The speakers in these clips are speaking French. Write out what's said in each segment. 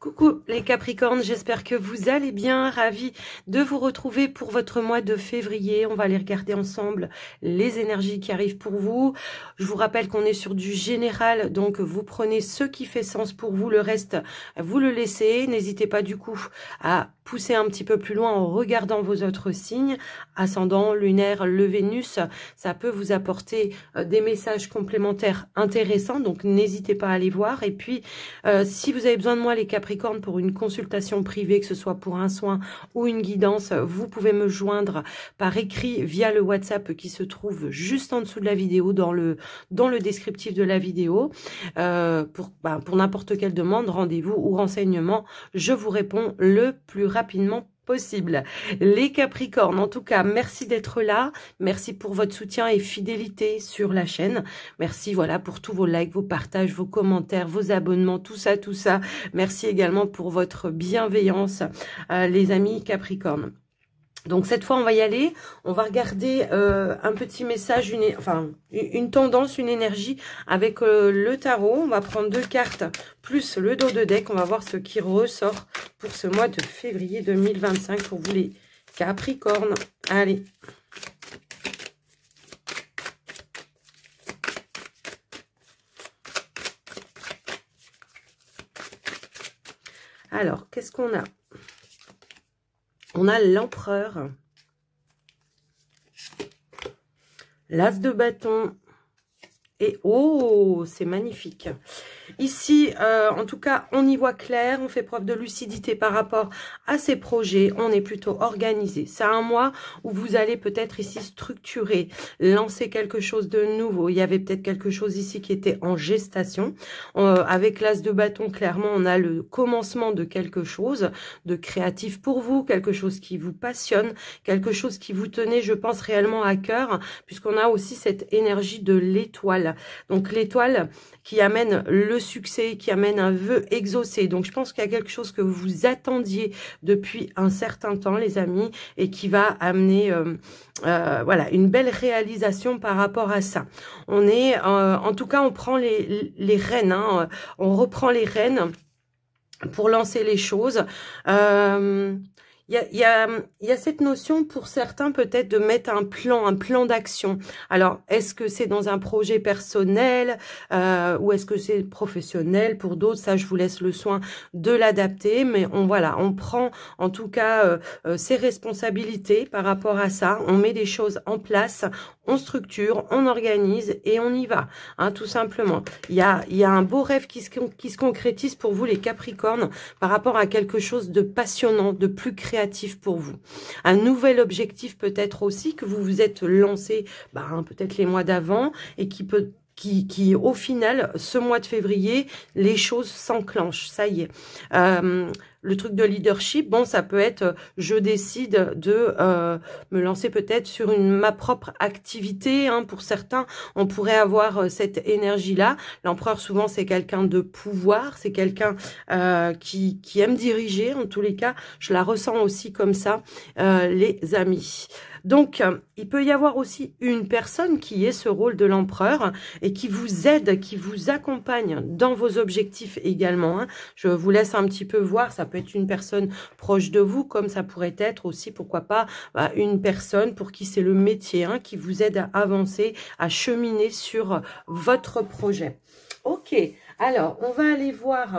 Coucou les Capricornes, j'espère que vous allez bien, ravi de vous retrouver pour votre mois de février. On va aller regarder ensemble les énergies qui arrivent pour vous. Je vous rappelle qu'on est sur du général, donc vous prenez ce qui fait sens pour vous, le reste vous le laissez. N'hésitez pas du coup à pousser un petit peu plus loin en regardant vos autres signes, ascendant, lunaire, le Vénus. Ça peut vous apporter des messages complémentaires intéressants, donc n'hésitez pas à aller voir. Et puis, si vous avez besoin de moi les Capricornes pour une consultation privée, que ce soit pour un soin ou une guidance, vous pouvez me joindre par écrit via le WhatsApp qui se trouve juste en dessous de la vidéo, dans le descriptif de la vidéo. Pour n'importe quelle demande, rendez-vous ou renseignement, je vous réponds le plus rapidement possible. Les Capricornes, en tout cas, merci d'être là. Merci pour votre soutien et fidélité sur la chaîne. Merci, voilà, pour tous vos likes, vos partages, vos commentaires, vos abonnements, tout ça, tout ça. Merci également pour votre bienveillance, les amis Capricornes. Donc cette fois, on va y aller. On va regarder un petit message, une tendance, une énergie avec le tarot. On va prendre 2 cartes plus le dos de deck. On va voir ce qui ressort pour ce mois de février 2025 pour vous les Capricornes. Allez. Alors, qu'est-ce qu'on a ? On a l'empereur, l'as de bâton et oh, c'est magnifique. Ici, en tout cas, on y voit clair, on fait preuve de lucidité par rapport à ces projets, on est plutôt organisé. C'est un mois où vous allez peut-être ici structurer, lancer quelque chose de nouveau. Il y avait peut-être quelque chose ici qui était en gestation. Avec l'as de bâton, clairement, on a le commencement de quelque chose de créatif pour vous, quelque chose qui vous passionne, quelque chose qui vous tenait, je pense, réellement à cœur, puisqu'on a aussi cette énergie de l'étoile. Donc, l'étoile qui amène le succès, qui amène un vœu exaucé. Donc, je pense qu'il y a quelque chose que vous attendiez depuis un certain temps, les amis, et qui va amener voilà, une belle réalisation par rapport à ça. On est, en tout cas, on prend les rênes, hein, on reprend les rênes pour lancer les choses. Il y a cette notion pour certains peut-être de mettre un plan d'action. Alors, est-ce que c'est dans un projet personnel ou est-ce que c'est professionnel? Pour d'autres, ça, je vous laisse le soin de l'adapter. Mais on prend en tout cas ses responsabilités par rapport à ça. On met des choses en place, on structure, on organise et on y va, hein, tout simplement. Il y a un beau rêve qui se concrétise pour vous, les Capricornes, par rapport à quelque chose de passionnant, de plus créatif pour vous. Un nouvel objectif peut-être aussi que vous vous êtes lancé peut-être les mois d'avant et qui au final, ce mois de février, les choses s'enclenchent. Ça y est. Le truc de leadership, bon, ça peut être, je décide de me lancer peut-être sur ma propre activité. Hein, pour certains, on pourrait avoir cette énergie-là. L'empereur, souvent, c'est quelqu'un de pouvoir, c'est quelqu'un qui aime diriger. En tous les cas, je la ressens aussi comme ça, les amis. Donc, il peut y avoir aussi une personne qui ait ce rôle de l'empereur et qui vous aide, qui vous accompagne dans vos objectifs également. Hein. Je vous laisse un petit peu voir, ça peut être une personne proche de vous, comme ça pourrait être aussi, pourquoi pas, une personne pour qui c'est le métier, hein, qui vous aide à avancer, à cheminer sur votre projet. Ok, alors, on va aller voir...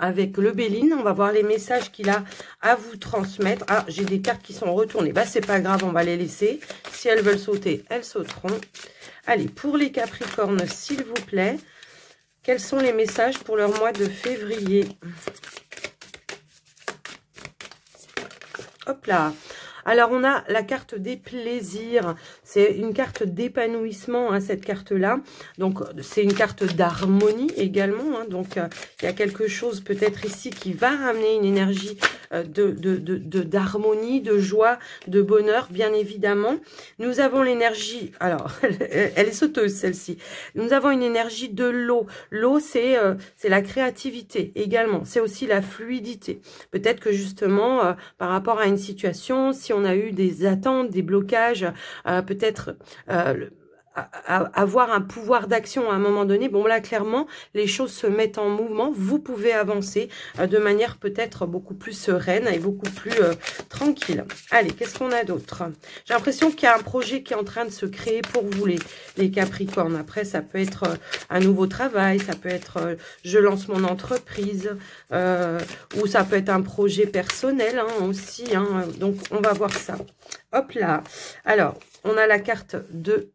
avec le Béline, on va voir les messages qu'il a à vous transmettre. Ah, j'ai des cartes qui sont retournées. C'est pas grave, on va les laisser. Si elles veulent sauter, elles sauteront. Allez, pour les Capricornes, s'il vous plaît, quels sont les messages pour leur mois de février? Hop là. Alors, on a la carte des plaisirs. C'est une carte d'épanouissement, hein, cette carte-là. Donc, c'est une carte d'harmonie également. Hein. Donc, il y a quelque chose peut-être ici qui va ramener une énergie d'harmonie, de joie, de bonheur, bien évidemment. Nous avons l'énergie... Alors, elle est sauteuse, celle-ci. Nous avons une énergie de l'eau. L'eau, c'est la créativité également. C'est aussi la fluidité. Peut-être que justement, par rapport à une situation, si on a eu des attentes, des blocages, peut-être avoir un pouvoir d'action à un moment donné. Bon, là, clairement, les choses se mettent en mouvement. Vous pouvez avancer de manière peut-être beaucoup plus sereine et beaucoup plus tranquille. Allez, qu'est-ce qu'on a d'autre? J'ai l'impression qu'il y a un projet qui est en train de se créer pour vous, les Capricornes. Après, ça peut être un nouveau travail, ça peut être je lance mon entreprise, ou ça peut être un projet personnel aussi. Donc, on va voir ça. Hop là. Alors, on a la carte de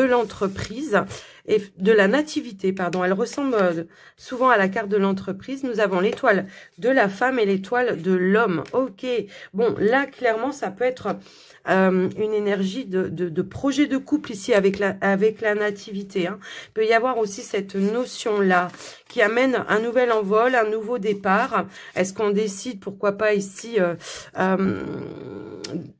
l'entreprise et de la nativité, pardon. Elle ressemble souvent à la carte de l'entreprise. Nous avons l'étoile de la femme et l'étoile de l'homme. Ok. Bon, là, clairement, ça peut être une énergie de projet de couple ici avec la nativité. Il peut y avoir aussi cette notion-là qui amène un nouvel envol, un nouveau départ. Est-ce qu'on décide, pourquoi pas ici,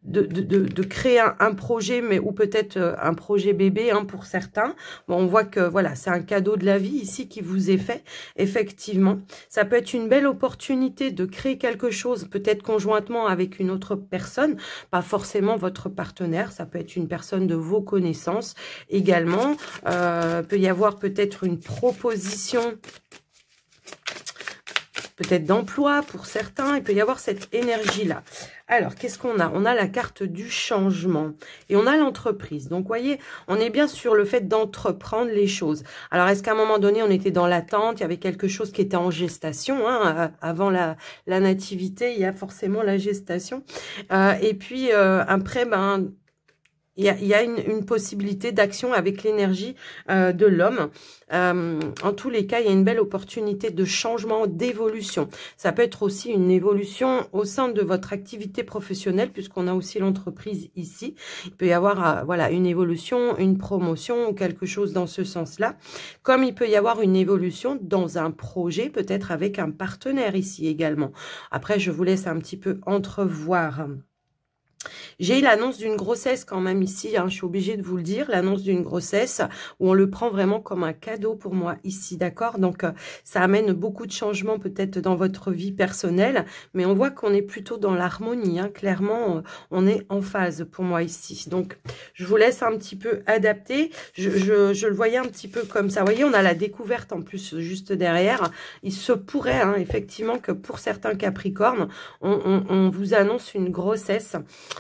de créer un projet, mais ou peut-être un projet bébé pour certains. Bon, on voit que voilà, c'est un cadeau de la vie ici qui vous est fait, effectivement. Ça peut être une belle opportunité de créer quelque chose, peut-être conjointement avec une autre personne, pas forcément votre partenaire, ça peut être une personne de vos connaissances également. Peut y avoir peut-être une proposition peut-être d'emploi pour certains, il peut y avoir cette énergie-là. Alors, qu'est-ce qu'on a? On a la carte du changement et on a l'entreprise. Donc, vous voyez, on est bien sur le fait d'entreprendre les choses. Alors, est-ce qu'à un moment donné, on était dans l'attente, il y avait quelque chose qui était en gestation, avant la nativité, il y a forcément la gestation. Et puis, après, il y a une possibilité d'action avec l'énergie de l'homme. En tous les cas, il y a une belle opportunité de changement, d'évolution. Ça peut être aussi une évolution au sein de votre activité professionnelle, puisqu'on a aussi l'entreprise ici. Il peut y avoir voilà, une évolution, une promotion ou quelque chose dans ce sens-là. Comme il peut y avoir une évolution dans un projet, peut-être avec un partenaire ici également. Après, je vous laisse un petit peu entrevoir. J'ai l'annonce d'une grossesse quand même ici, je suis obligée de vous le dire, l'annonce d'une grossesse où on le prend vraiment comme un cadeau pour moi ici, d'accord? Donc, ça amène beaucoup de changements peut-être dans votre vie personnelle, mais on voit qu'on est plutôt dans l'harmonie, clairement, on est en phase pour moi ici. Donc, je vous laisse un petit peu adapter, je le voyais un petit peu comme ça. Vous voyez, on a la découverte en plus juste derrière. Il se pourrait effectivement que pour certains Capricornes, on vous annonce une grossesse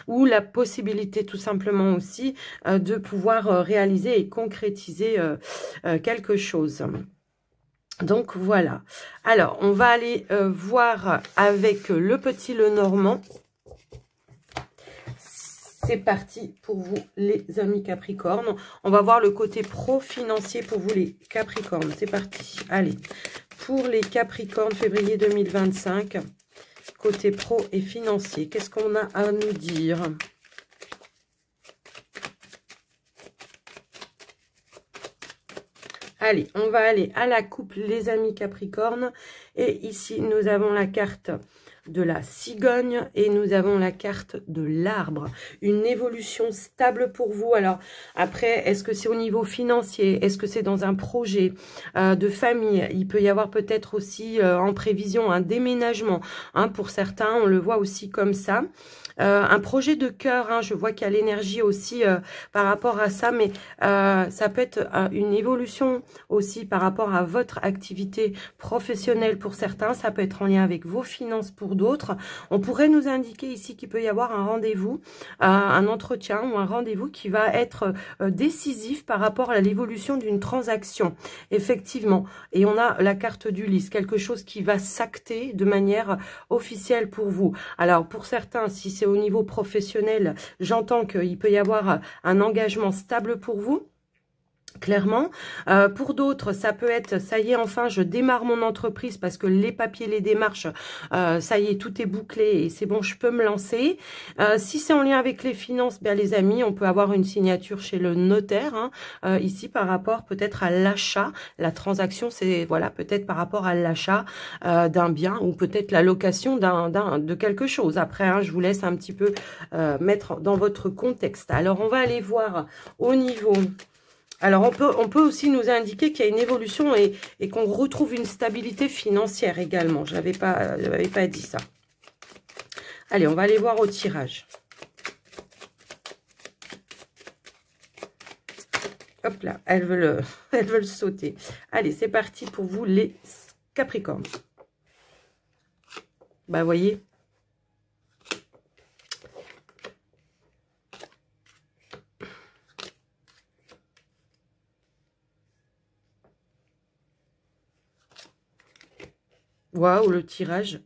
ou la possibilité tout simplement aussi de pouvoir réaliser et concrétiser quelque chose. Donc voilà. Alors, on va aller voir avec le petit Lenormand. C'est parti pour vous les amis Capricornes. On va voir le côté pro-financier pour vous les Capricornes. C'est parti. Allez, pour les Capricornes, février 2025, côté pro et financier, qu'est-ce qu'on a à nous dire ? Allez, on va aller à la coupe, les amis Capricornes. Et ici, nous avons la carte de la cigogne et nous avons la carte de l'arbre. Une évolution stable pour vous. Alors, après, est-ce que c'est au niveau financier? Est-ce que c'est dans un projet de famille? Il peut y avoir peut-être aussi en prévision un déménagement. Pour certains, on le voit aussi comme ça. Un projet de cœur, je vois qu'il y a l'énergie aussi par rapport à ça, mais ça peut être une évolution aussi par rapport à votre activité professionnelle pour certains, ça peut être en lien avec vos finances pour d'autres. On pourrait nous indiquer ici qu'il peut y avoir un rendez-vous, un entretien ou un rendez-vous qui va être décisif par rapport à l'évolution d'une transaction, effectivement. Et on a la carte d'Ulysse, quelque chose qui va s'acter de manière officielle pour vous. Alors pour certains, si c'est au niveau professionnel, j'entends qu'il peut y avoir un engagement stable pour vous. Clairement, pour d'autres, ça peut être, ça y est, enfin, je démarre mon entreprise parce que les papiers, les démarches, ça y est, tout est bouclé et c'est bon, je peux me lancer. Si c'est en lien avec les finances, bien les amis, on peut avoir une signature chez le notaire, ici par rapport peut-être à l'achat. La transaction, c'est voilà, peut-être par rapport à l'achat d'un bien ou peut-être la location de quelque chose. Après, je vous laisse un petit peu mettre dans votre contexte. Alors, on va aller voir au niveau... Alors, on peut aussi nous indiquer qu'il y a une évolution et qu'on retrouve une stabilité financière également. Je n'avais pas dit ça. Allez, on va aller voir au tirage. Hop là, elles veulent, elles veulent sauter. Allez, c'est parti pour vous les Capricornes. Bah, voyez. Waouh, le tirage.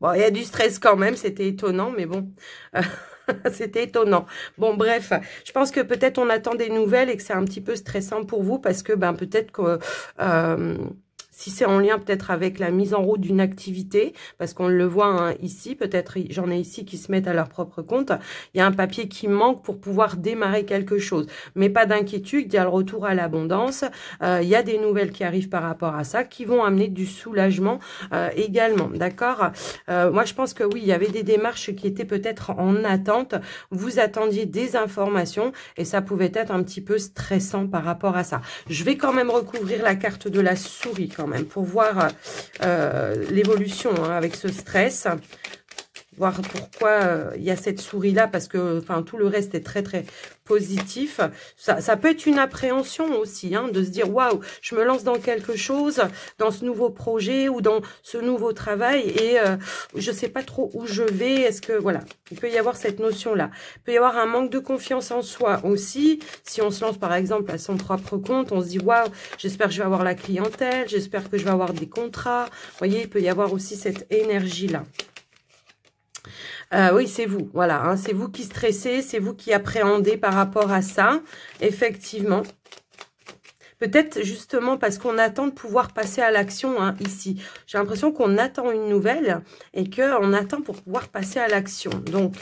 Bon, il y a du stress quand même, c'était étonnant, mais bon, c'était étonnant. Bon, bref, je pense que peut-être on attend des nouvelles et que c'est un petit peu stressant pour vous parce que ben peut-être que si c'est en lien peut-être avec la mise en route d'une activité, parce qu'on le voit hein, ici, peut-être j'en ai ici qui se mettent à leur propre compte, il y a un papier qui manque pour pouvoir démarrer quelque chose. Mais pas d'inquiétude, il y a le retour à l'abondance, il y a des nouvelles qui arrivent par rapport à ça, qui vont amener du soulagement également, d'accord. Moi je pense que oui, il y avait des démarches qui étaient peut-être en attente, vous attendiez des informations et ça pouvait être un petit peu stressant par rapport à ça. Je vais quand même recouvrir la carte de la souris quand même pour voir l'évolution hein, avec ce stress, voir pourquoi il y a cette souris là, parce que enfin tout le reste est très très positif. Ça peut être une appréhension aussi hein, de se dire waouh, je me lance dans quelque chose, dans ce nouveau projet ou dans ce nouveau travail et je sais pas trop où je vais. Est-ce que voilà, il peut y avoir cette notion là, il peut y avoir un manque de confiance en soi aussi. Si on se lance par exemple à son propre compte, on se dit waouh, j'espère que je vais avoir la clientèle, j'espère que je vais avoir des contrats. Vous voyez, il peut y avoir aussi cette énergie là. Oui, c'est vous, voilà, hein, c'est vous qui stressez, c'est vous qui appréhendez par rapport à ça, effectivement. Peut-être justement parce qu'on attend de pouvoir passer à l'action hein, ici. J'ai l'impression qu'on attend une nouvelle et qu'on attend pour pouvoir passer à l'action. Donc,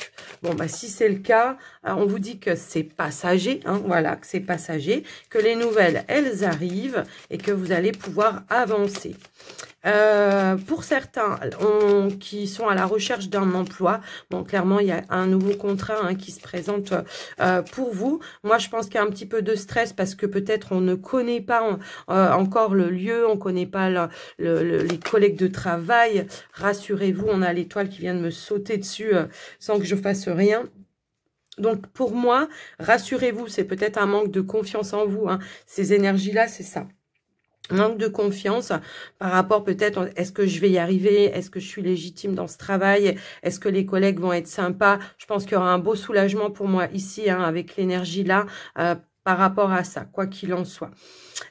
bon, bah si c'est le cas, on vous dit que c'est passager, hein, voilà, que c'est passager, que les nouvelles, elles arrivent et que vous allez pouvoir avancer. Pour certains qui sont à la recherche d'un emploi, bon clairement il y a un nouveau contrat hein, qui se présente pour vous. Moi je pense qu'il y a un petit peu de stress parce que peut-être on ne connaît pas encore le lieu, on ne connaît pas les collègues de travail. Rassurez-vous, on a l'étoile qui vient de me sauter dessus sans que je fasse rien. Donc pour moi, rassurez-vous, c'est peut-être un manque de confiance en vous, hein. Ces énergies-là, c'est ça. Manque de confiance par rapport peut-être, est-ce que je vais y arriver? Est-ce que je suis légitime dans ce travail? Est-ce que les collègues vont être sympas? Je pense qu'il y aura un beau soulagement pour moi ici, hein, avec l'énergie là, par rapport à ça, quoi qu'il en soit.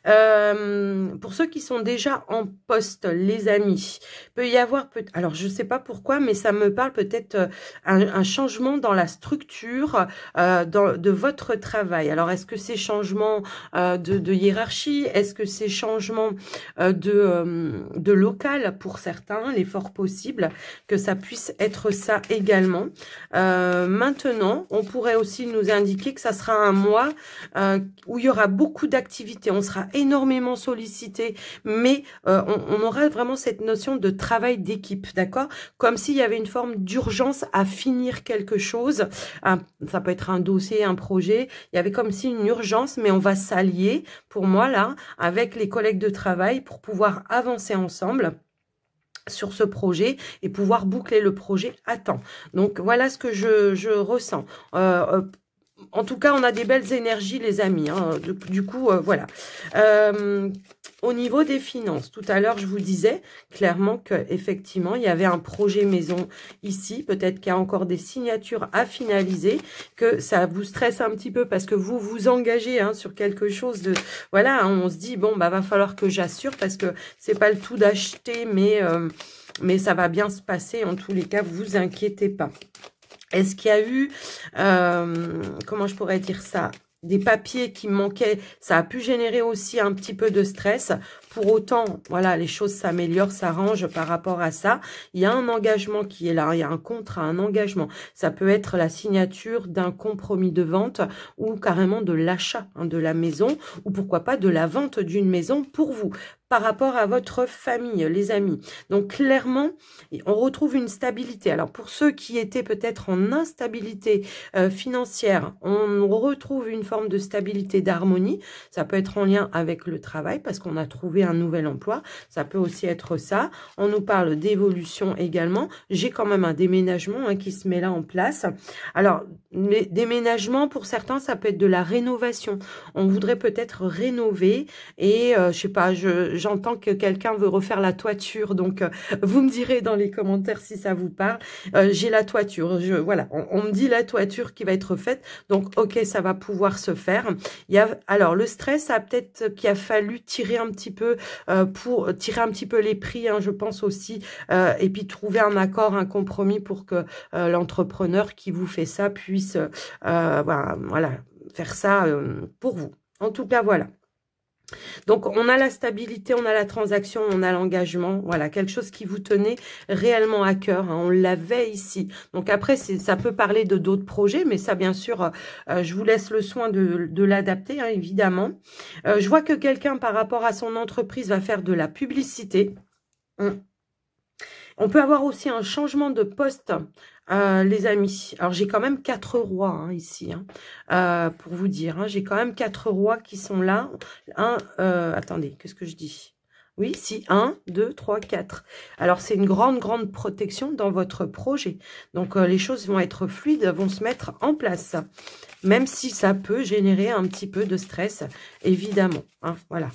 Pour ceux qui sont déjà en poste, les amis, peut y avoir, alors je sais pas pourquoi, mais ça me parle peut-être un changement dans la structure de votre travail. Alors est-ce que c'est changement de hiérarchie? Est-ce que c'est changement de local pour certains, les forts possibles, que ça puisse être ça également. Maintenant, on pourrait aussi nous indiquer que ça sera un mois où il y aura beaucoup d'activités, on sera énormément sollicité, mais on aura vraiment cette notion de travail d'équipe, d'accord? Comme s'il y avait une forme d'urgence à finir quelque chose, ça peut être un dossier, un projet, il y avait comme si une urgence, mais on va s'allier, pour moi là, avec les collègues de travail pour pouvoir avancer ensemble sur ce projet et pouvoir boucler le projet à temps. Donc voilà ce que je ressens. En tout cas, on a des belles énergies, les amis. Hein. Du coup, voilà. Au niveau des finances, tout à l'heure, je vous disais clairement qu'effectivement, il y avait un projet maison ici. Peut-être qu'il y a encore des signatures à finaliser, que ça vous stresse un petit peu parce que vous vous engagez hein, sur quelque chose de... Voilà, hein, on se dit, bon, bah va falloir que j'assure parce que c'est pas le tout d'acheter, mais ça va bien se passer. En tous les cas, vous inquiétez pas. Est-ce qu'il y a eu, comment je pourrais dire ça, des papiers qui manquaient? Ça a pu générer aussi un petit peu de stress. Pour autant, voilà, les choses s'améliorent, s'arrangent par rapport à ça. Il y a un engagement qui est là, il y a un contrat, un engagement. Ça peut être la signature d'un compromis de vente ou carrément de l'achat hein, de la maison ou pourquoi pas de la vente d'une maison pour vous, par rapport à votre famille, les amis. Donc, clairement, on retrouve une stabilité. Alors, pour ceux qui étaient peut-être en instabilité financière, on retrouve une forme de stabilité, d'harmonie. Ça peut être en lien avec le travail parce qu'on a trouvé trouver un nouvel emploi. Ça peut aussi être ça. On nous parle d'évolution également. J'ai quand même un déménagement hein, qui se met là en place. Alors, les déménagements, pour certains, ça peut être de la rénovation. On voudrait peut-être rénover et je sais pas, j'entends que quelqu'un veut refaire la toiture. Donc, vous me direz dans les commentaires si ça vous parle. J'ai la toiture. Voilà, on me dit la toiture qui va être faite. Donc, ok, ça va pouvoir se faire. Alors, le stress, ça a peut-être qu'il a fallu tirer un petit peu pour tirer un petit peu les prix, hein, je pense aussi, et puis trouver un accord, un compromis pour que l'entrepreneur qui vous fait ça puisse voilà, faire ça pour vous. En tout cas, voilà. Donc, on a la stabilité, on a la transaction, on a l'engagement. Voilà, quelque chose qui vous tenait réellement à cœur. Hein, on l'avait ici. Donc, après, ça peut parler de d'autres projets, mais ça, bien sûr, je vous laisse le soin de l'adapter, hein, évidemment. Je vois que quelqu'un, par rapport à son entreprise, va faire de la publicité. On peut avoir aussi un changement de poste, les amis. Alors, j'ai quand même 4 rois hein, ici, hein, pour vous dire. Hein, j'ai quand même 4 rois qui sont là. Attendez, qu'est-ce que je dis? Oui, si, 1, 2, 3, 4. Alors, c'est une grande protection dans votre projet. Donc, les choses vont être fluides, vont se mettre en place. Même si ça peut générer un petit peu de stress, évidemment. Hein, voilà.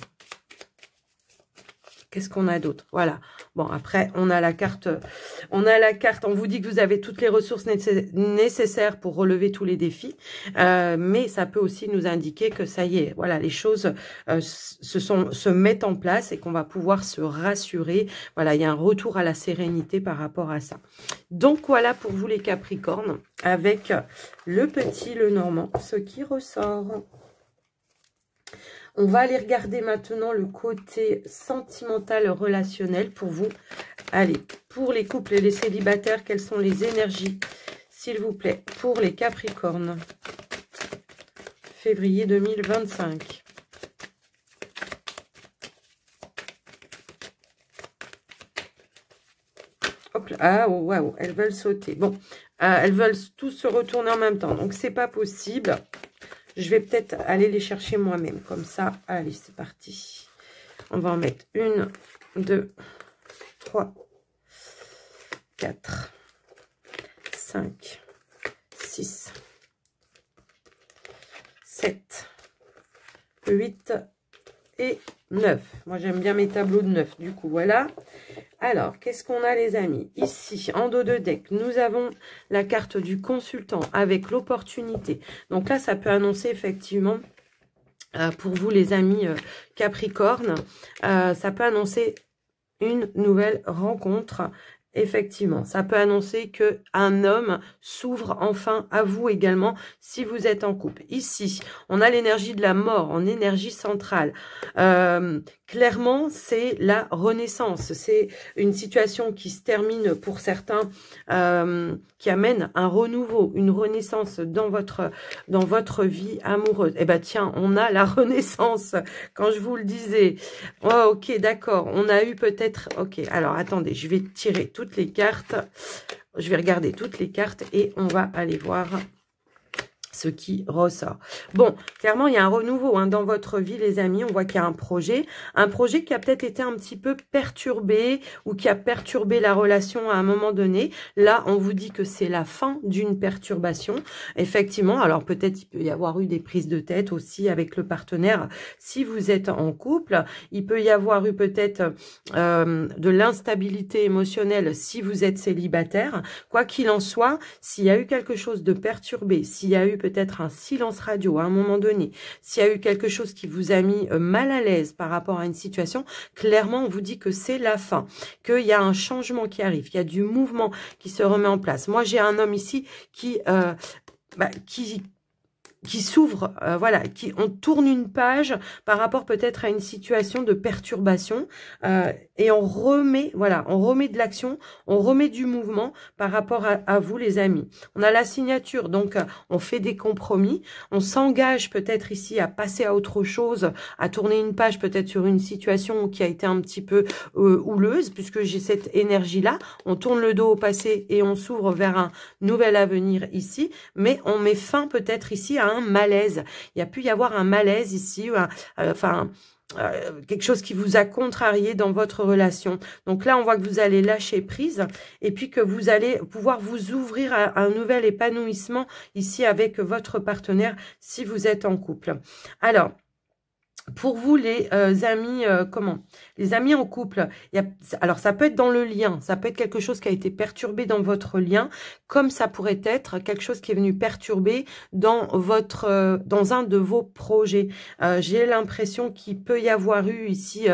Qu'est-ce qu'on a d'autre? Voilà. Bon, après, on a la carte. On vous dit que vous avez toutes les ressources nécessaires pour relever tous les défis. Mais ça peut aussi nous indiquer que ça y est, voilà, les choses se mettent en place et qu'on va pouvoir se rassurer. Voilà, il y a un retour à la sérénité par rapport à ça. Donc, voilà pour vous les Capricornes, avec le petit, le normand, ce qui ressort. On va aller regarder maintenant le côté sentimental relationnel pour vous. Allez, pour les couples et les célibataires, quelles sont les énergies, s'il vous plaît, pour les Capricornes, février 2025. Hop là. Ah, waouh, elles veulent sauter. Bon, elles veulent tous se retourner en même temps, donc c'est pas possible. Je vais peut-être aller les chercher moi-même, comme ça. Allez, c'est parti. On va en mettre 1, 2, 3, 4, 5, 6, 7, 8 et 9. Moi, j'aime bien mes tableaux de 9, du coup, voilà. Alors, qu'est-ce qu'on a, les amis? Ici, en dos de deck, nous avons la carte du consultant avec l'opportunité. Donc là, ça peut annoncer effectivement, pour vous, les amis Capricorne, ça peut annoncer une nouvelle rencontre. Effectivement, ça peut annoncer qu'un homme s'ouvre enfin à vous également si vous êtes en couple. Ici, on a l'énergie de la mort en énergie centrale. Clairement, c'est la renaissance. C'est une situation qui se termine pour certains, qui amène un renouveau, une renaissance dans votre vie amoureuse. Eh ben tiens, on a la renaissance, quand je vous le disais. Oh, ok, d'accord. On a eu peut-être... Ok, alors attendez, je vais tirer toutes les cartes. Je vais regarder toutes les cartes et on va aller voir ce qui ressort. Bon, clairement, il y a un renouveau hein, dans votre vie, les amis. On voit qu'il y a un projet qui a peut-être été un petit peu perturbé ou qui a perturbé la relation à un moment donné. Là, on vous dit que c'est la fin d'une perturbation. Effectivement, alors peut-être il peut y avoir eu des prises de tête aussi avec le partenaire si vous êtes en couple. Il peut y avoir eu peut-être de l'instabilité émotionnelle si vous êtes célibataire. Quoi qu'il en soit, s'il y a eu quelque chose de perturbé, s'il y a eu peut-être un silence radio à un moment donné, s'il y a eu quelque chose qui vous a mis mal à l'aise par rapport à une situation, clairement, on vous dit que c'est la fin, qu'il y a un changement qui arrive, qu'il y a du mouvement qui se remet en place. Moi, j'ai un homme ici qui s'ouvre, voilà, on tourne une page par rapport peut-être à une situation de perturbation et on remet, voilà, on remet de l'action, on remet du mouvement par rapport à vous, les amis. On a la signature, donc on fait des compromis, on s'engage peut-être ici à passer à autre chose, à tourner une page peut-être sur une situation qui a été un petit peu houleuse, puisque j'ai cette énergie-là. On tourne le dos au passé et on s'ouvre vers un nouvel avenir ici, mais on met fin peut-être ici à un malaise. Il y a pu y avoir un malaise ici, enfin, quelque chose qui vous a contrarié dans votre relation. Donc là, on voit que vous allez lâcher prise et puis que vous allez pouvoir vous ouvrir à un nouvel épanouissement ici avec votre partenaire si vous êtes en couple. Alors, pour vous, les amis, les amis en couple, alors ça peut être dans le lien, ça peut être quelque chose qui a été perturbé dans votre lien, comme ça pourrait être quelque chose qui est venu perturber dans dans un de vos projets. J'ai l'impression qu'il peut y avoir eu ici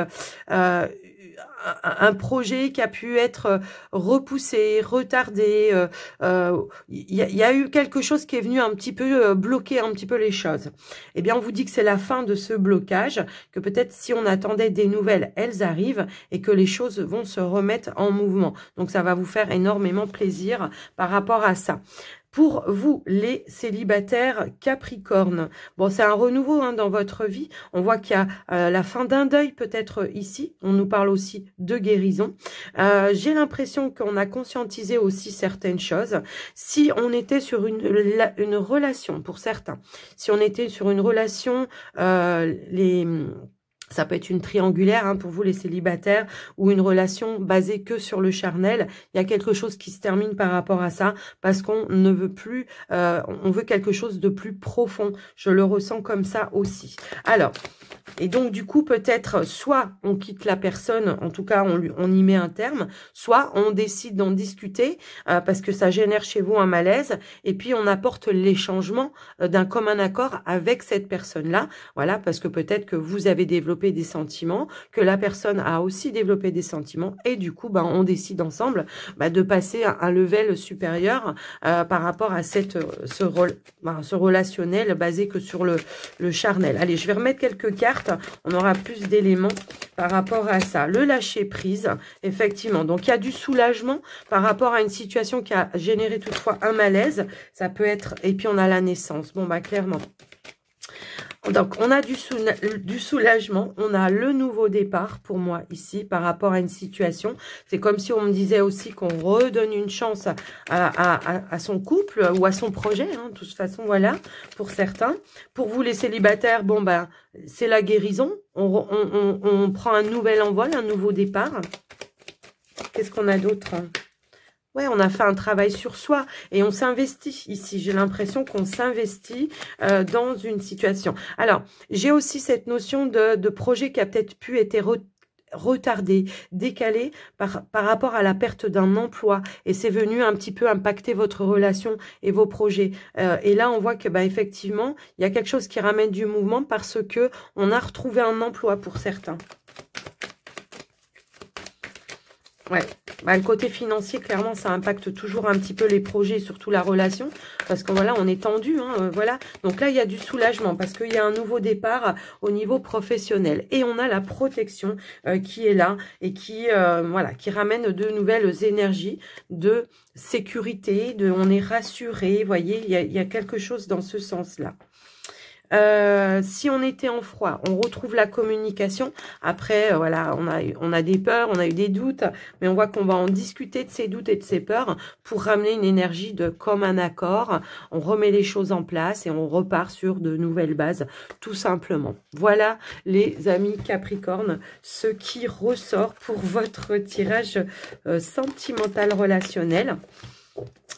un projet qui a pu être repoussé, retardé. Il y a eu quelque chose qui est venu un petit peu bloquer un petit peu les choses. Eh bien, on vous dit que c'est la fin de ce blocage, que peut-être si on attendait des nouvelles, elles arrivent et que les choses vont se remettre en mouvement. Donc, ça va vous faire énormément plaisir par rapport à ça. Pour vous, les célibataires Capricorne, bon, c'est un renouveau dans votre vie. On voit qu'il y a la fin d'un deuil peut-être ici. On nous parle aussi de guérison. J'ai l'impression qu'on a conscientisé aussi certaines choses. Si on était sur une relation, pour certains, si on était sur une relation, ça peut être une triangulaire pour vous les célibataires ou une relation basée que sur le charnel. Il y a quelque chose qui se termine par rapport à ça parce qu'on ne veut plus, on veut quelque chose de plus profond. Je le ressens comme ça aussi. Alors, et donc du coup peut-être soit on quitte la personne, en tout cas on y met un terme, soit on décide d'en discuter parce que ça génère chez vous un malaise et puis on apporte les changements d'un commun accord avec cette personne-là. Voilà, parce que peut-être que vous avez développé des sentiments, que la personne a aussi développé des sentiments et du coup on décide ensemble de passer à un level supérieur par rapport à ce relationnel basé que sur le charnel. Allez, je vais remettre quelques cartes, on aura plus d'éléments par rapport à ça. Le lâcher prise, effectivement, donc il y a du soulagement par rapport à une situation qui a généré toutefois un malaise, ça peut être, et puis on a la naissance, bon clairement. Donc, on a du soulagement, on a le nouveau départ pour moi ici par rapport à une situation. C'est comme si on me disait aussi qu'on redonne une chance à son couple ou à son projet. De toute façon, voilà, pour certains. Pour vous, les célibataires, bon, c'est la guérison. On prend un nouvel envol, un nouveau départ. Qu'est-ce qu'on a d'autre ? Ouais, on a fait un travail sur soi et on s'investit ici. J'ai l'impression qu'on s'investit dans une situation. Alors, j'ai aussi cette notion de projet qui a peut-être pu être retardé, décalé par rapport à la perte d'un emploi. Et c'est venu un petit peu impacter votre relation et vos projets. Et là, on voit que effectivement, il y a quelque chose qui ramène du mouvement parce que on a retrouvé un emploi pour certains. Ouais, le côté financier, clairement, ça impacte toujours un petit peu les projets, surtout la relation, parce que voilà, on est tendu, voilà. Donc là, il y a du soulagement, parce qu'il y a un nouveau départ au niveau professionnel. Et on a la protection qui est là, et qui ramène de nouvelles énergies, de sécurité, on est rassuré, vous voyez, il y a quelque chose dans ce sens-là. Si on était en froid, on retrouve la communication. Après, voilà, on a des peurs, on a eu des doutes, mais on voit qu'on va en discuter de ces doutes et de ces peurs pour ramener une énergie de comme un accord. On remet les choses en place et on repart sur de nouvelles bases, tout simplement. Voilà, les amis Capricorne, ce qui ressort pour votre tirage sentimental relationnel.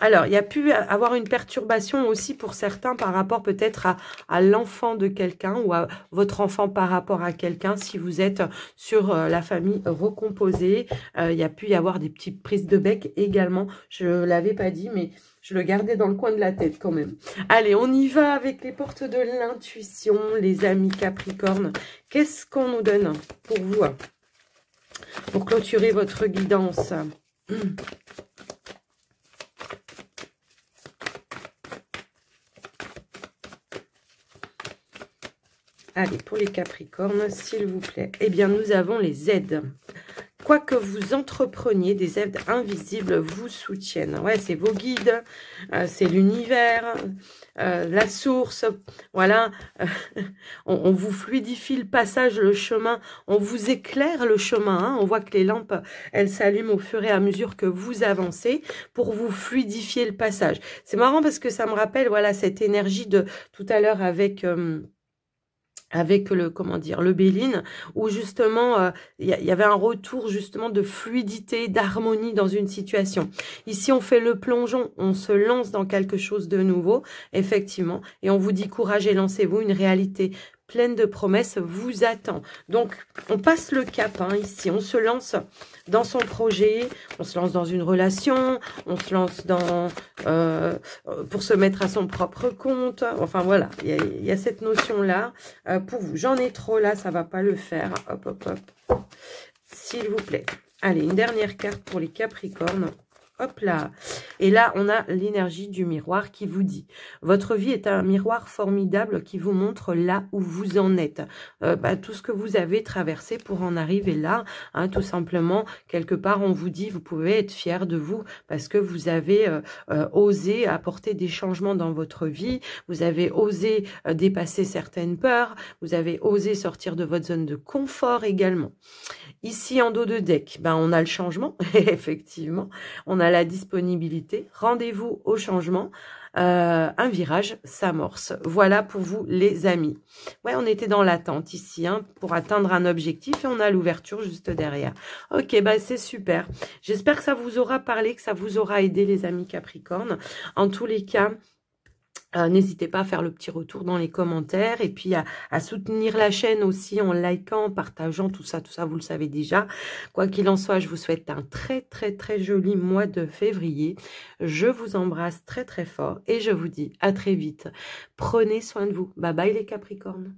Alors, il y a pu avoir une perturbation aussi pour certains par rapport peut-être à l'enfant de quelqu'un ou à votre enfant par rapport à quelqu'un. Si vous êtes sur la famille recomposée, il y a pu y avoir des petites prises de bec également. Je ne l'avais pas dit, mais je le gardais dans le coin de la tête quand même. Allez, on y va avec les portes de l'intuition, les amis Capricorne. Qu'est-ce qu'on nous donne pour vous, pour clôturer votre guidance? Allez, pour les Capricornes, s'il vous plaît. Eh bien, nous avons les aides. Quoi que vous entrepreniez, des aides invisibles vous soutiennent. Ouais, c'est vos guides, c'est l'univers, la source. Voilà, on vous fluidifie le passage, le chemin. On vous éclaire le chemin. On voit que les lampes, elles s'allument au fur et à mesure que vous avancez pour vous fluidifier le passage. C'est marrant parce que ça me rappelle, voilà, cette énergie de tout à l'heure avec avec le, comment dire, le Béline, où justement, il y avait un retour justement de fluidité, d'harmonie dans une situation. Ici, on fait le plongeon, on se lance dans quelque chose de nouveau, effectivement, et on vous dit courage et lancez-vous, une réalité pleine de promesses vous attend. Donc, on passe le cap, hein, ici, on se lance dans son projet, on se lance dans une relation, on se lance dans pour se mettre à son propre compte. Enfin, voilà, il y a cette notion-là pour vous. J'en ai trop là, ça va pas le faire. Hop, hop, hop. S'il vous plaît. Allez, une dernière carte pour les Capricornes. Hop là. Et là, on a l'énergie du miroir qui vous dit. Votre vie est un miroir formidable qui vous montre là où vous en êtes. Tout ce que vous avez traversé pour en arriver là. Hein, tout simplement, quelque part, on vous dit, vous pouvez être fier de vous parce que vous avez osé apporter des changements dans votre vie. Vous avez osé dépasser certaines peurs. Vous avez osé sortir de votre zone de confort également. Ici, en dos de deck, on a le changement, effectivement. On a la disponibilité. Rendez-vous au changement. Un virage s'amorce. Voilà pour vous, les amis. Ouais, on était dans l'attente ici, hein, pour atteindre un objectif. Et on a l'ouverture juste derrière. Ok, c'est super. J'espère que ça vous aura parlé, que ça vous aura aidé, les amis Capricornes. En tous les cas... n'hésitez pas à faire le petit retour dans les commentaires et puis à soutenir la chaîne aussi en likant, en partageant, tout ça, vous le savez déjà. Quoi qu'il en soit, je vous souhaite un très, très, très joli mois de février. Je vous embrasse très, très fort et je vous dis à très vite. Prenez soin de vous. Bye bye les Capricornes.